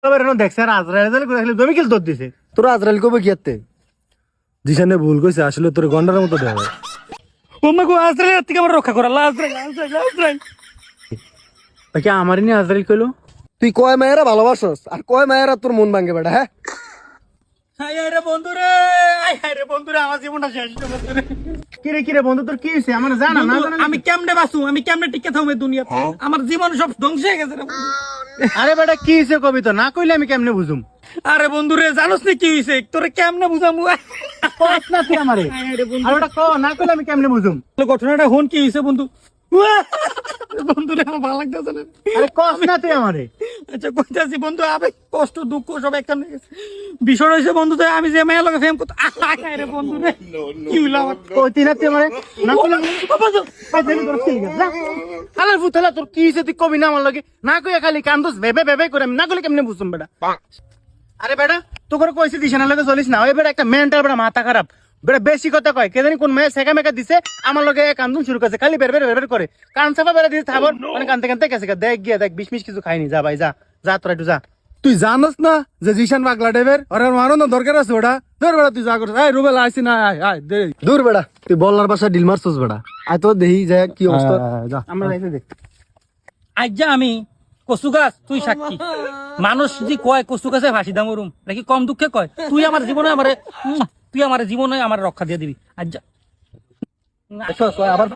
দেখছেন আজরাইল করে খালি জমি কিল তোর দিছে। তোর আজরাইল কবে গিয়াতে জিশানে ভুল কইছে, আসলে তোর গন্ডার মতো দেয়। ও মা গো, আজরাইল থেকে আমার রক্ষা কর আল্লাহ, আজরাইল আজরাইল আজরাইল। বাকি আমারই নিয়ে আজরাইল কইলো। তুই কয় মায়েরা ভালোবাসস আর কয় মায়েরা তোর মন ভাঙে বেটা? হ্যাঁ হায় হায় রে বন্ধুরে, হায় হায় রে বন্ধুরে, আমার জীবনটা শেষ রে বন্ধুরে। কিরে বন্ধু তোর কি হয়েছে আমার জানা না বন্ধু, আমি কেমনে বাঁচু, আমি কেমনে টিকে থাকবো এই দুনিয়াতে? আমার জীবন সব ধ্বংস হয়ে গেছে রে বন্ধু। আরে বেটা কি হয়েছে কবি তো না কইলে আমি কেমনে বুঝুম? আরে বন্ধুরে, জানোস না কি হয়েছে? তোরে কেমনে বুঝামু? কস না তুই আমারে। হায় হায় রে বন্ধু, আর ওটা ক না কইলে আমি কেমনে বুঝুম? ঘটনাটা হন কি হয়েছে বন্ধু? বন্ধুরে আমার ভালো লাগতেছে না। আরে কস না তুই আমারে। আচ্ছা কইতাছি বন্ধু, আবেগ কষ্ট দুঃখ সব একটা হয়ে গেছে। বিষয় হয়েছে বন্ধু যে আমি যে মেয়ের লগে ফেম করতে রে বন্ধু রে, কি হইলো আমার? কইতি না তুই আমারে না কইলে আলার ফুতলা তোর কি হয়েছে তুই কবি না আমার লগে না কইয়া খালি কান্দস ভেবে ভেবে করে আমি না কইলে কেমনে বুঝুম বেটা? আরে বেটা তোকে কইছি দিশা না লগে চলিস না, ওই বেটা একটা মেন্টাল বেটা মাথা খারাপ বেটা, বেশি কথা কয় কে জানি কোন মেয়ে সেকা মেকা দিছে আমার লগে কান্দুন শুরু করছে, খালি বের বের করে কান চাপা বেড়া দিছে থাবর মানে কানতে কানতে গেছে দেখ গিয়া দেখ বিশ মিশ কিছু খাইনি, যা ভাই যা যা তোরা একটু যা। তুই জানস না যে জিশান পাগলা ডেবের আর মারো না দরকার আছে ওটা ধর বেড়া, তুই যা করছিস। এই রুবেল আইসি না, আয় আয় দে দূর বেড়া, তুই বলনার পাশে ডিল মারছস বেড়া। আয় তো দেহি যায় কি অবস্থা, যা আমরা যাইতে দেখ। আজ যা আমি কচু গাছ, তুই সাক্ষী। মানুষ যদি কয় কচু গাছে ফাঁসি দাম ওরুম নাকি কম দুঃখে কয়, তুই আমার জীবনে আমারে তুই আমার জীবনে আমার রক্ষা দিয়ে দিবি। আজ যা আবার